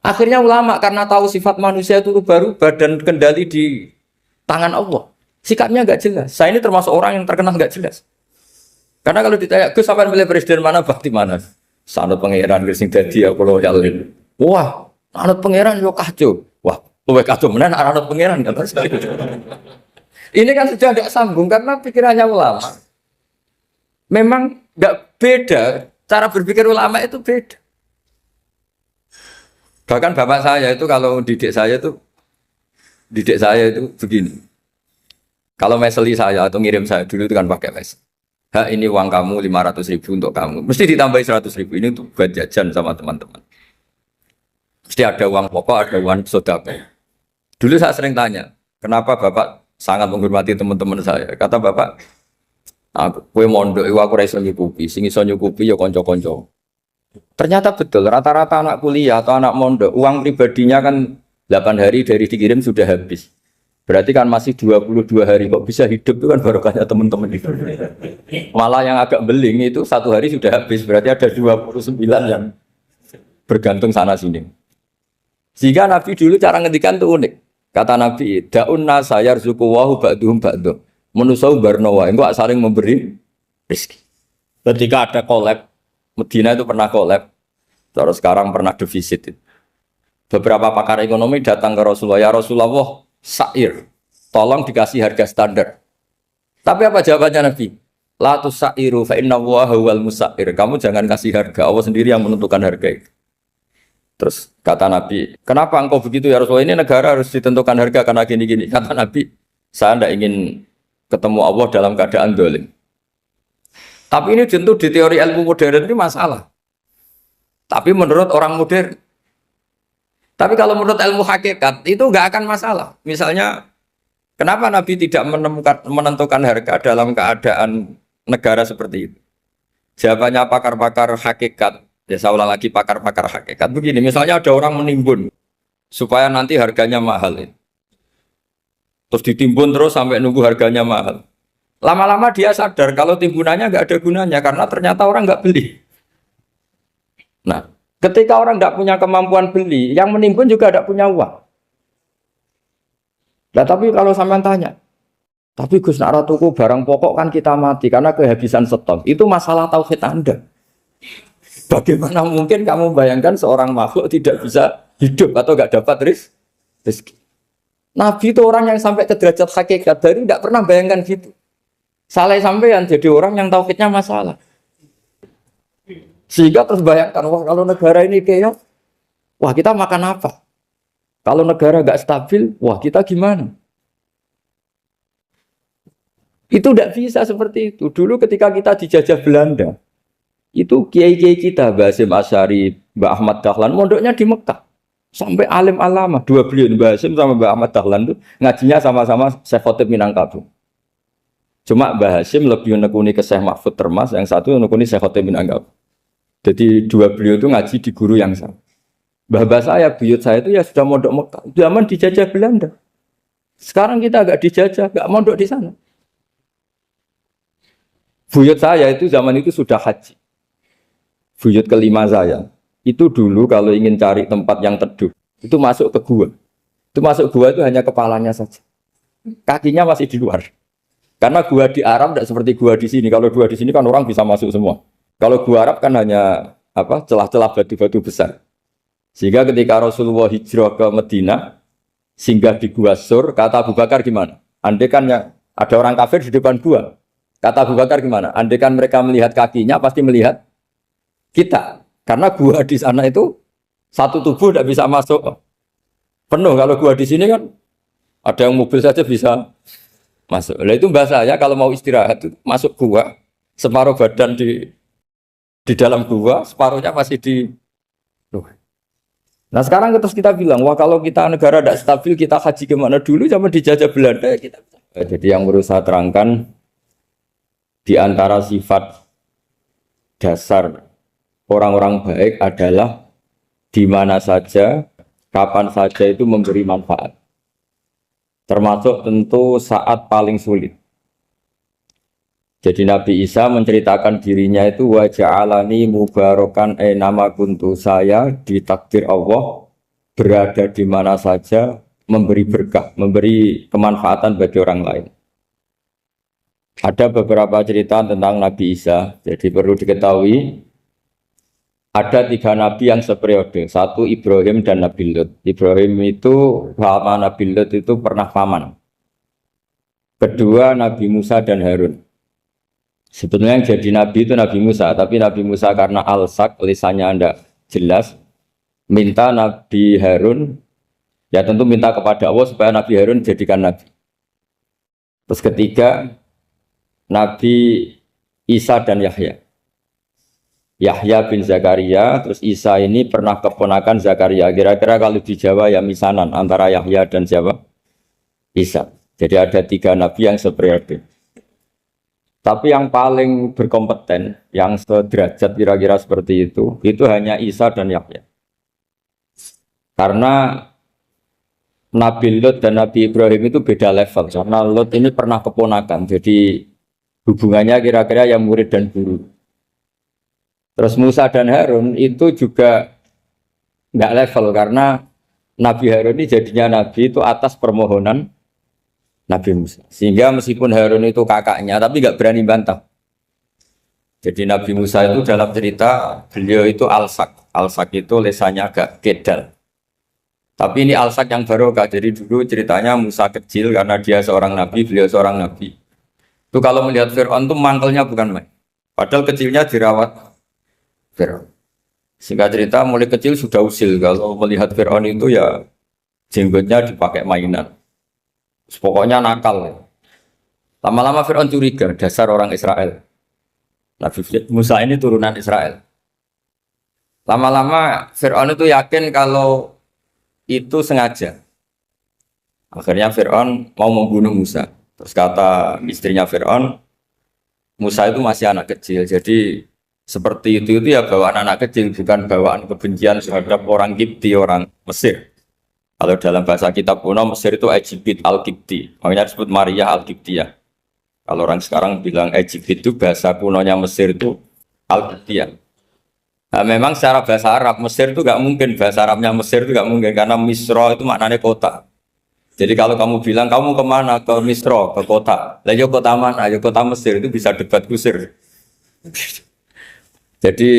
Akhirnya ulama karena tahu sifat manusia itu baru badan kendali di tangan Allah. Sikapnya nggak jelas. Saya ini termasuk orang yang terkenal nggak jelas. Karena kalau ditanya, Gus sampai pilih presiden mana, bakti mana? Sanut pangeran sing dadi aku loyal. Wah, anut pangeran yo kacau. Wah, luwih kacau menan anut pangeran kata saya. Ini kan sudah tidak sambung karena pikirannya ulama. Memang nggak beda, cara berpikir ulama itu beda. Bahkan bapak saya itu kalau didik saya itu begini. Kalau meseli saya atau ngirim saya dulu itu kan pakai mesel. Ini uang kamu 500.000 untuk kamu. Mesti ditambahi 100.000 ini untuk buat jajan sama teman-teman. Mesti ada uang pokok, ada uang sedekah. Dulu saya sering tanya, kenapa bapak sangat menghormati teman-teman saya? Kata bapak, kowe mondok aku ra iso nyukupi, sing iso nyukupi ya kanca-kanca. Ternyata betul, rata-rata anak kuliah atau anak mondok, uang pribadinya kan 8 hari dari dikirim sudah habis. Berarti kan masih 22 hari, kok bisa hidup itu kan barokahnya teman-teman itu. Malah yang agak beling itu 1 hari sudah habis, berarti ada 29 yang bergantung sana-sini. Sehingga Nabi dulu cara ngendikan itu unik. Kata Nabi, da'un nasa yarzuqu wahu ba'duhum ba'duh. Menusau barnawa, enggak saling memberi rezeki. Ketika ada collab, Medina itu pernah kolab, terus sekarang pernah defisit. Beberapa pakar ekonomi datang ke Rasulullah, ya Rasulullah, sa'ir, tolong dikasih harga standar. Tapi apa jawabannya Nabi? La tusa'iru fa inna Allaha huwal musa'ir. Kamu jangan kasih harga, Allah sendiri yang menentukan harga itu. Terus kata Nabi, kenapa engkau begitu ya Rasulullah? Ini negara harus ditentukan harga karena gini-gini. Kata Nabi, saya tidak ingin ketemu Allah dalam keadaan dolim. Tapi ini tentu di teori ilmu modern ini masalah. Tapi menurut orang modern. Tapi kalau menurut ilmu hakikat itu nggak akan masalah. Misalnya, kenapa Nabi tidak menentukan harga dalam keadaan negara seperti itu? Jawabannya pakar-pakar hakikat. Ya saya ulang lagi pakar-pakar hakikat. Begini, misalnya ada orang menimbun supaya nanti harganya mahal. Terus ditimbun terus sampai nunggu harganya mahal. Lama-lama dia sadar kalau timbunannya nggak ada gunanya karena ternyata orang nggak beli. Nah, ketika orang nggak punya kemampuan beli, yang menimbun juga nggak punya uang. Nah, tapi kalau sampean tanya, tapi Gus nak tuku barang pokok kan kita mati karena kehabisan stok. Itu masalah tauhid Anda. Bagaimana mungkin kamu bayangkan seorang makhluk tidak bisa hidup atau nggak dapat rezeki? Nabi itu orang yang sampai ke derajat hakikat, dari tidak pernah bayangkan gitu. Salah sampean jadi orang yang tauhidnya masalah. Sehingga terus bayangkan, wah kalau negara ini kayak, wah kita makan apa? Kalau negara nggak stabil, wah kita gimana? Itu tidak bisa seperti itu. Dulu ketika kita dijajah Belanda, itu kiai-kiai kita, Mbah Hasyim Asy'ari, Mbah Ahmad Dahlan, mondoknya di Mekah. Sampai alim alama, dua beliau, Mbah Hasyim sama Mbah Ahmad Dahlan itu ngajinya sama-sama Syekh Khotib Minangkabau. Cuma Mbah Hasyim lebih menekuni ke Syekh Mahfud Termas, yang satu menekuni Syekh Khotib Minangkabau. Jadi dua beliau itu ngaji di guru yang sama. Mbah saya, buyut saya itu ya sudah mondok Mekah. Zaman dijajah Belanda. Sekarang kita agak dijajah, agak mondok di sana. Buyut saya itu zaman itu sudah haji. Buyut kelima saya. Itu dulu kalau ingin cari tempat yang teduh, itu masuk ke gua. Itu masuk gua itu hanya kepalanya saja. Kakinya masih di luar. Karena gua di Arab tidak seperti gua di sini. Kalau gua di sini kan orang bisa masuk semua. Kalau gua Arab kan hanya celah-celah batu-batu besar. Sehingga ketika Rasulullah hijrah ke Madinah, singgah di Gua Sur, kata Abu Bakar gimana? Andai kan ada orang kafir di depan gua, kata Abu Bakar gimana? Andai kan mereka melihat kakinya, pasti melihat kita. Karena gua di sana itu satu tubuh tidak bisa masuk penuh. Kalau gua di sini kan ada yang mobil saja bisa masuk. Nah itu bahasa ya kalau mau istirahat itu masuk gua, separuh badan di dalam gua, separuhnya masih di luar. Nah sekarang terus kita bilang, wah kalau kita negara tidak stabil, kita haji kemana dulu zaman dijajah Belanda ya kita. Jadi yang berusaha terangkan di antara sifat dasar orang-orang baik adalah di mana saja, kapan saja itu memberi manfaat. Termasuk tentu saat paling sulit. Jadi Nabi Isa menceritakan dirinya itu wa ja'alani mubarakan nama kuntu, saya ditakdir Allah berada di mana saja memberi berkah, memberi kemanfaatan bagi orang lain. Ada beberapa cerita tentang Nabi Isa. Jadi perlu diketahui ada 3 nabi yang seperiode. Satu Ibrahim dan Nabi Lut. Ibrahim itu sama Nabi Lut itu pernah paman. Kedua Nabi Musa dan Harun. Sebetulnya yang jadi nabi itu Nabi Musa, tapi Nabi Musa karena alsak, lisannya tidak jelas, minta Nabi Harun, ya tentu minta kepada Allah supaya Nabi Harun jadikan nabi. Terus ketiga, Nabi Isa dan Yahya. Yahya bin Zakaria, terus Isa ini pernah keponakan Zakaria. Kira-kira kalau di Jawa ya misanan antara Yahya dan siapa? Isa. Jadi ada 3 nabi yang seperiode. Tapi yang paling berkompeten, yang sederajat kira-kira seperti itu hanya Isa dan Yahya. Karena Nabi Lut dan Nabi Ibrahim itu beda level. Karena Lut ini pernah keponakan, jadi hubungannya kira-kira yang murid dan guru. Terus Musa dan Harun itu juga nggak level, karena Nabi Harun ini jadinya Nabi itu atas permohonan Nabi Musa. Sehingga meskipun Harun itu kakaknya, tapi nggak berani bantah. Jadi Nabi Musa itu dalam cerita, beliau itu alsak. Alsak itu lesannya agak kedal. Tapi ini alsak yang barokah. Jadi dulu ceritanya Musa kecil karena dia seorang Nabi, beliau seorang Nabi. Itu kalau melihat Fir'aun itu mangkelnya bukan main. Padahal kecilnya dirawat Fir'aun. Singkat cerita mulai kecil sudah usil. Kalau melihat Fir'aun itu ya jenggotnya dipakai mainan. Pokoknya nakal. Lama-lama Fir'aun curiga, dasar orang Israel. Nabi Musa ini turunan Israel. Lama-lama Fir'aun itu yakin kalau itu sengaja. Akhirnya Fir'aun mau membunuh Musa. Terus kata istrinya Fir'aun, Musa itu masih anak kecil. Jadi seperti itu ya bawaan anak kecil, bukan bawaan kebencian terhadap orang Kipti, orang Mesir. Kalau dalam bahasa kitab kuno Mesir itu Egypt al-Kipti, makanya disebut Maria al-Kiptiyah. Kalau orang sekarang bilang Egypt itu bahasa kunonya Mesir itu al-Kiptiyah. Nah, memang secara bahasa Arab Mesir itu nggak mungkin, bahasa Arabnya Mesir itu nggak mungkin karena Misro itu maknanya kota. Jadi kalau kamu bilang kamu kemana, ke Misro, ke kota, lah kota mana? Ya kota Mesir, itu bisa debat kusir. Jadi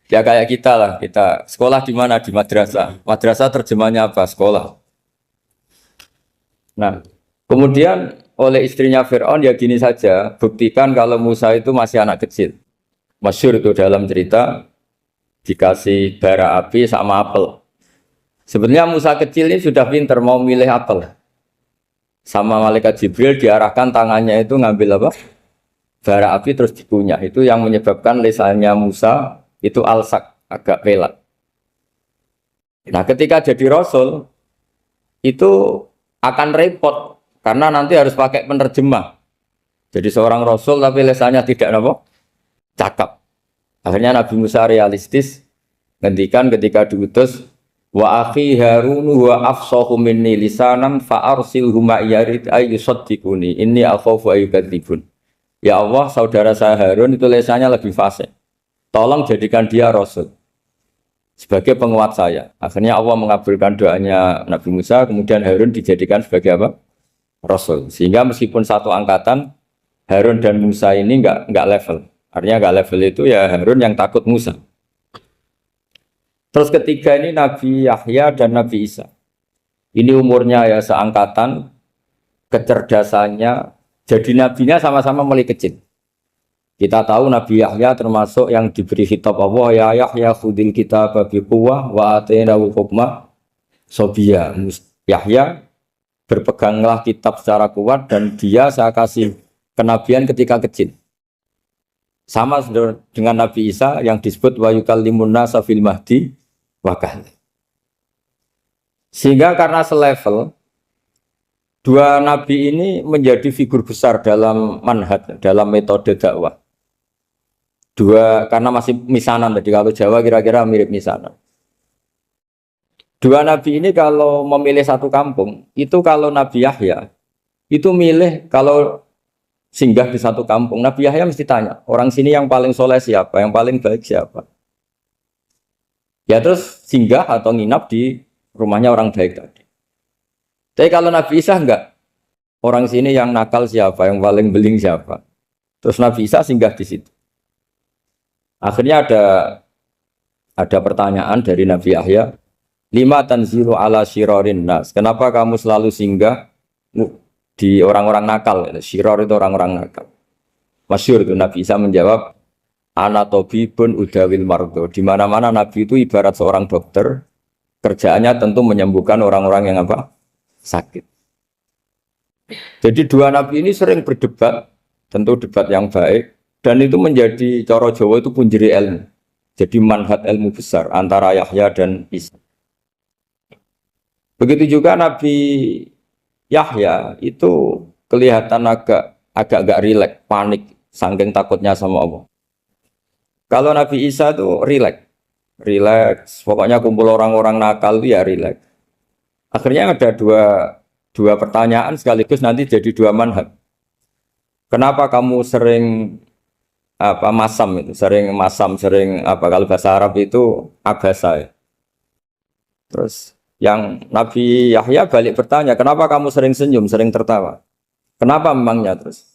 ya kayak kita lah, kita sekolah di mana? Di madrasah. Madrasah terjemahnya apa? Sekolah. Nah, kemudian oleh istrinya Fir'aun ya gini saja, buktikan kalau Musa itu masih anak kecil. Masyhur itu dalam cerita dikasih bara api sama apel. Sebenarnya Musa kecil ini sudah pinter mau milih apel. Sama malaikat Jibril diarahkan tangannya itu ngambil apa? Bara api terus dikunyah. Itu yang menyebabkan lisannya Musa itu alsak, agak pelat. Nah, ketika jadi rasul itu akan repot karena nanti harus pakai penerjemah. Jadi seorang rasul tapi lisannya tidak apa? Cakap. Akhirnya Nabi Musa realistis ngendikan ketika diutus wa akhi Harun wa afsahu minni lisanan fa arsilhu ma'iyarid ay yusaddiquni inni akhafu ayyukadzibun. Ya Allah, saudara saya Harun itu lisannya lebih fasih. Tolong jadikan dia rasul sebagai penguat saya. Akhirnya Allah mengabulkan doanya Nabi Musa, kemudian Harun dijadikan sebagai apa? Rasul. Sehingga meskipun satu angkatan, Harun dan Musa ini enggak level. Artinya enggak level itu ya Harun yang takut Musa. Terus ketiga ini Nabi Yahya dan Nabi Isa. Ini umurnya ya seangkatan, kecerdasannya, jadi nabinya sama-sama mulai kecil. Kita tahu Nabi Yahya termasuk yang diberi khitab Allah, ya Yahya khudil kitab biquwwah wa atainahu hukma sobiyya. Yahya berpeganglah kitab secara kuat dan dia saya kasih kenabian ketika kecil. Sama dengan Nabi Isa yang disebut wa yukallimun nasa fil mahdi wa kahla. Sehingga karena selevel dua nabi ini menjadi figur besar dalam manhaj, dalam metode dakwah. Dua, karena masih misanan tadi, kalau Jawa kira-kira mirip misanan. Dua nabi ini kalau memilih satu kampung, itu kalau Nabi Yahya, itu milih kalau singgah di satu kampung, Nabi Yahya mesti tanya, orang sini yang paling soleh siapa, yang paling baik siapa. Ya terus singgah atau nginap di rumahnya orang baik tadi. Tapi kalau Nabi Isa enggak, orang sini yang nakal siapa, yang paling beling siapa. Terus Nabi Isa singgah di situ. Akhirnya ada pertanyaan dari Nabi Yahya, lima tanzilu ala syirarin nas. Kenapa kamu selalu singgah di orang-orang nakal? Syiror itu orang-orang nakal. Masyhur itu Nabi Isa menjawab, ana tabibun udawil mardo. Di mana-mana Nabi itu ibarat seorang dokter, kerjaannya tentu menyembuhkan orang-orang yang apa? Sakit. Jadi dua nabi ini sering berdebat, tentu debat yang baik. Dan itu menjadi cara Jawa itu punjeri ilmu. Jadi manhaj ilmu besar antara Yahya dan Isa. Begitu juga Nabi Yahya itu kelihatan agak rileks, panik, saking takutnya sama Allah. Kalau Nabi Isa itu rileks, pokoknya kumpul orang-orang nakal itu ya rileks. Akhirnya ada dua pertanyaan sekaligus nanti jadi dua manhaj. Kenapa kamu sering sering kalau bahasa Arab itu abasa ya. Terus yang Nabi Yahya balik bertanya, kenapa kamu sering senyum, sering tertawa? Kenapa memangnya? Terus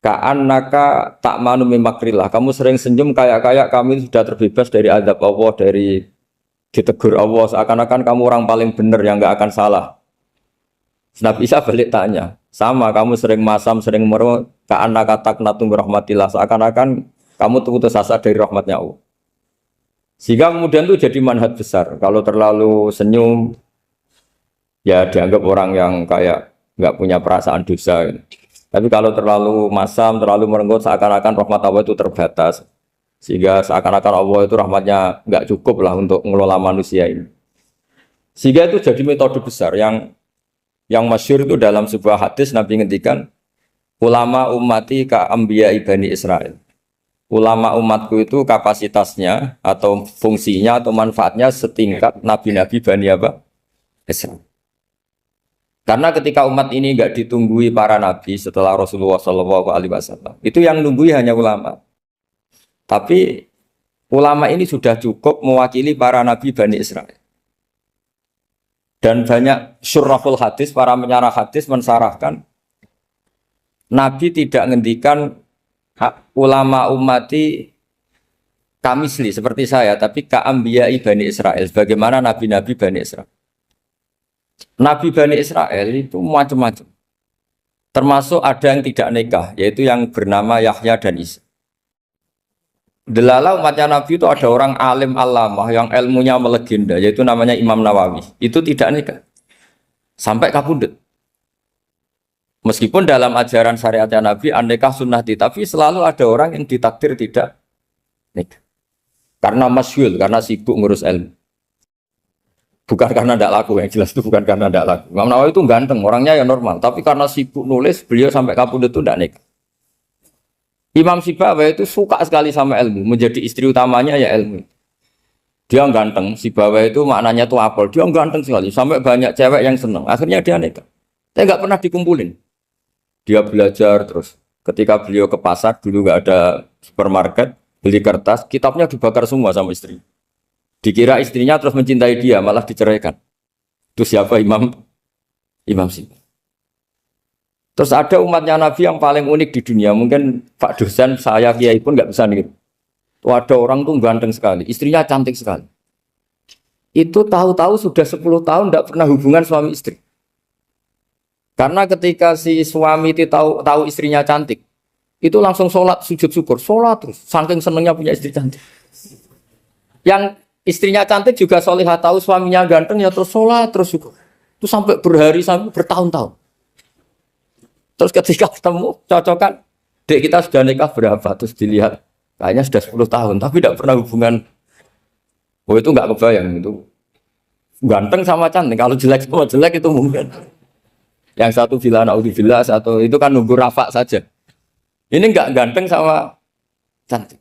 ka'annaka ta'manu mimakrillah, kamu sering senyum kayak kami sudah terbebas dari azab Allah, dari ditegur Allah, seakan-akan kamu orang paling benar yang enggak akan salah. Nabi Isa balik tanya, sama kamu sering masam, sering merem, ka'annaka taqnatu rahmatillah, seakan-akan kamu putus asa dari rahmatnya Allah. Sehingga kemudian itu jadi manhaj besar. Kalau terlalu senyum, ya dianggap orang yang kayak nggak punya perasaan dosa. Tapi kalau terlalu masam, terlalu merenggut, seakan-akan rahmat Allah itu terbatas. Sehingga seakan-akan Allah itu rahmatnya nggak cukup lah untuk mengelola manusia ini. Sehingga itu jadi metode besar yang masyhur itu dalam sebuah hadis Nabi ngendikan, ulama ummati ka anbiya Bani Israil. Ulama umatku itu kapasitasnya atau fungsinya atau manfaatnya setingkat nabi-nabi Bani Israil. Karena ketika umat ini enggak ditunggui para nabi setelah Rasulullah SAW, itu yang nunggui hanya ulama. Tapi ulama ini sudah cukup mewakili para nabi Bani Israil. Dan banyak syurrahul hadis, para menyarah hadis mensarahkan Nabi tidak ngendikan ulama ummati kamisli seperti saya, tapi ka'ambiyai Bani Israel, bagaimana nabi-nabi Bani Israel. Nabi Bani Israel itu macam-macam. Termasuk ada yang tidak nikah, yaitu yang bernama Yahya dan Isa. Delala umatnya Nabi itu ada orang alim alamah yang ilmunya melegenda, yaitu namanya Imam Nawawi. Itu tidak nikah. Sampai kabudut. Meskipun dalam ajaran syariatnya Nabi, an-nikah sunnati, tapi selalu ada orang yang ditakdir tidak nikah. Karena masyhul, karena sibuk ngurus ilmu. Bukan karena tidak laku, yang jelas itu bukan karena tidak laku. Imam Nawawi itu ganteng, orangnya ya normal, tapi karena sibuk nulis, beliau sampai kabudut itu tidak nikah. Imam Sibawayh itu suka sekali sama ilmu, menjadi istri utamanya ya ilmu. Dia ganteng, Sibawayh itu maknanya tuh apel, dia ganteng sekali, sampai banyak cewek yang senang. Akhirnya dia nikah. Saya nggak pernah dikumpulin. Dia belajar terus. Ketika beliau ke pasar, dulu nggak ada supermarket, beli kertas, kitabnya dibakar semua sama istri. Dikira istrinya terus mencintai dia, malah diceraikan. Itu siapa Imam Sibawayh. Terus ada umatnya Nabi yang paling unik di dunia. Mungkin Pak dosen, saya kiai pun nggak bisa nih. Tuh ada orang tuh ganteng sekali, istrinya cantik sekali. Itu tahu-tahu sudah 10 tahun tidak pernah hubungan suami istri. Karena ketika si suami itu tahu istrinya cantik, itu langsung sholat sujud syukur, sholat terus. Saking senengnya punya istri cantik. Yang istrinya cantik juga solihah, tahu suaminya ganteng ya terus sholat terus syukur. Itu sampai berhari sampai bertahun-tahun. Terus ketika ketemu, cocokan, dek kita sudah nikah berapa? Terus dilihat, kayaknya sudah 10 tahun, tapi tidak pernah hubungan. Oh itu nggak kebayang, itu ganteng sama cantik. Kalau jelek sama jelek itu mungkin. Yang satu bilang naudzubillah, satu itu kan nunggu rafa saja. Ini nggak ganteng sama cantik.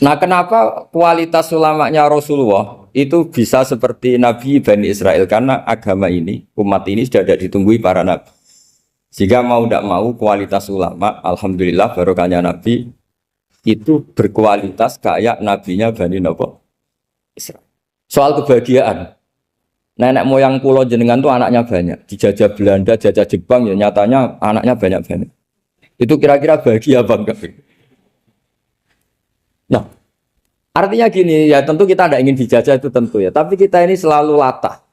Nah kenapa kualitas ulamanya Rasulullah itu bisa seperti Nabi Bani Israel? Karena agama ini, umat ini sudah ada ditunggui para nabi. Jika mau tidak mau kualitas ulama, alhamdulillah barokahnya Nabi itu berkualitas kayak nabinya Bani Israel. Soal kebahagiaan, nenek moyang pulau jenengan tuh anaknya banyak, dijajah Belanda, jajah Jepang ya nyatanya anaknya banyak. Itu kira-kira bahagia apa enggak? Nah, artinya gini ya tentu kita tidak ingin dijajah itu tentu ya, tapi kita ini selalu latah.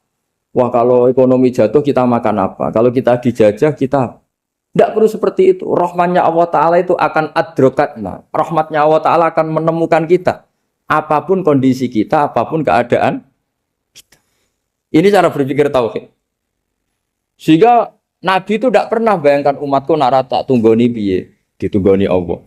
Wah kalau ekonomi jatuh kita makan apa? Kalau kita dijajah kita tidak perlu seperti itu. Rahmatnya Allah Ta'ala itu akan adrokatna. Rahmatnya Allah Ta'ala akan menemukan kita. Apapun kondisi kita, apapun keadaan kita. Ini cara berpikir tauhid. Sehingga Nabi itu tidak pernah bayangkan umatku narata tunggoni piye, ditunggoni Allah.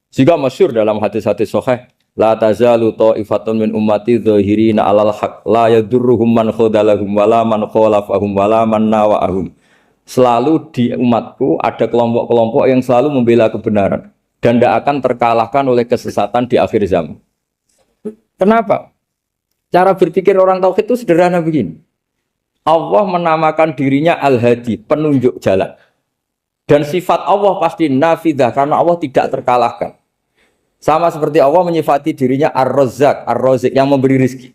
Sehingga masyhur dalam hadis-hadis sahih. La tazalu ta'ifatun min ummati dzahirina 'alal haq la yadurruhum man khadalahum wala man khalafahum wala man nawa'ahum. Selalu di umatku ada kelompok-kelompok yang selalu membela kebenaran dan tidak akan terkalahkan oleh kesesatan di akhir zaman. Kenapa? Cara berpikir orang tauhid itu sederhana begini. Allah menamakan dirinya Al-Hadi, penunjuk jalan. Dan sifat Allah pasti nafidah karena Allah tidak terkalahkan. Sama seperti Allah menyifati dirinya Ar-Razzaq, Ar-Razik yang memberi rizki.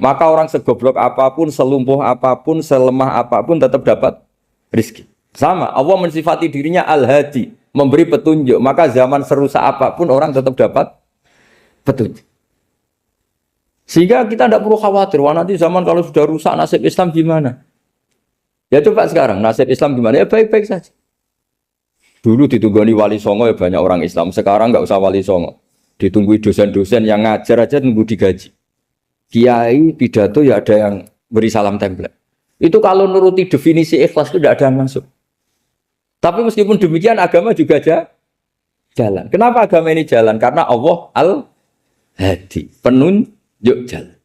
Maka orang segoblok apapun, selumpuh apapun, selemah apapun tetap dapat rizki. Sama, Allah mensifati dirinya Al-Hadi, memberi petunjuk. Maka zaman serusak apapun orang tetap dapat petunjuk. Sehingga kita tidak perlu khawatir, wah nanti zaman kalau sudah rusak nasib Islam gimana? Ya coba sekarang, nasib Islam gimana? Ya baik-baik saja. Dulu ditunggoni wali songo ya banyak orang Islam. Sekarang nggak usah wali songo. Ditunggui dosen-dosen yang ngajar aja tunggu digaji. Kiai pidato ya ada yang beri salam template. Itu kalau nuruti definisi ikhlas itu tidak ada yang masuk. Tapi meskipun demikian agama juga jalan. Kenapa agama ini jalan? Karena Allah Al-Hadi, penunjuk jalan.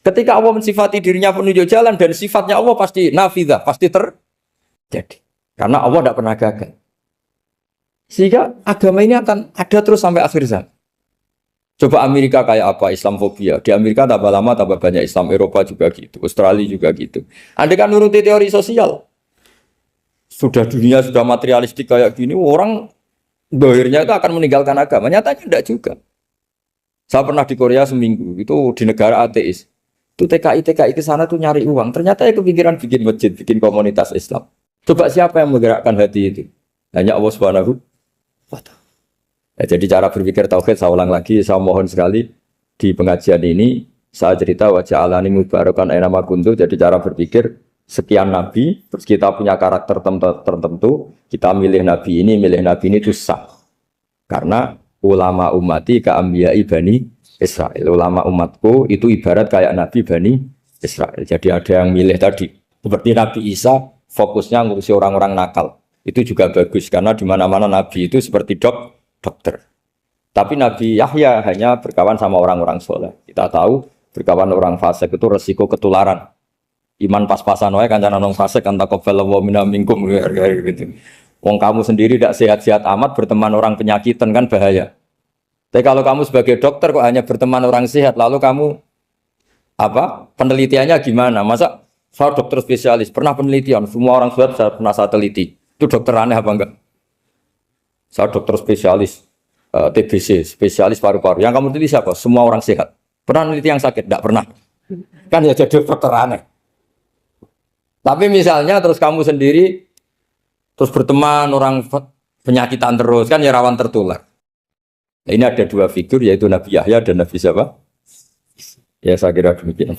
Ketika Allah mensifati dirinya penunjuk jalan dan sifatnya Allah pasti nafidah, pasti terjadi. Karena Allah tidak pernah gagal. Sehingga agama ini akan ada terus sampai akhir zaman. Coba Amerika kayak apa Islamofobia. Di Amerika tambah lama tambah banyak Islam, Eropa juga gitu, Australia juga gitu. Andai kan nuruti teori sosial, sudah dunia sudah materialistik kayak gini, orang dohirnya itu akan meninggalkan agama. Nyatanya tidak juga. Saya pernah di Korea seminggu, itu di negara ateis. Itu TKI ke sana tuh nyari uang. Ternyata ya kepikiran bikin masjid, bikin komunitas Islam. Coba siapa yang menggerakkan hati itu? Hanya Allah Subhanahu wa Ta'ala. Ya, jadi cara berpikir tauhid saya ulang lagi, saya mohon sekali di pengajian ini saya cerita wajah alani mubarakan aina ma kuntu. Jadi cara berpikir sekian nabi, terus kita punya karakter tertentu, kita milih nabi ini itu sah. Karena ulama ummati ka'ambiyai Bani Israel. Ulama umatku itu ibarat kayak nabi Bani Israel. Jadi ada yang milih tadi. Seperti Nabi Isa fokusnya ngurusi orang-orang nakal. Itu juga bagus karena di mana-mana nabi itu seperti dokter. Tapi Nabi Yahya hanya berkawan sama orang-orang soleh. Kita tahu berkawan orang fasik itu resiko ketularan. Iman pas-pasan wae kancanan wong fasik kan taqabbalallahu minna minkum gitu. Wong kamu sendiri tidak sehat-sehat amat berteman orang penyakitan kan bahaya. Tapi kalau kamu sebagai dokter kok hanya berteman orang sehat, lalu kamu apa? Penelitiannya gimana? Masa saya dokter spesialis pernah penelitian, semua orang sehat saya pernah saya teliti. Itu dokter aneh apa enggak? Saya dokter spesialis TBC, spesialis paru-paru. Yang kamu teliti siapa? Semua orang sehat. Pernah meneliti yang sakit? Tidak pernah. Kan ya jadi dokter aneh. Tapi misalnya terus kamu sendiri terus berteman orang penyakitan terus kan ya rawan tertular. Nah, ini ada dua figur yaitu Nabi Yahya dan Nabi siapa? Ya saya kira demikian.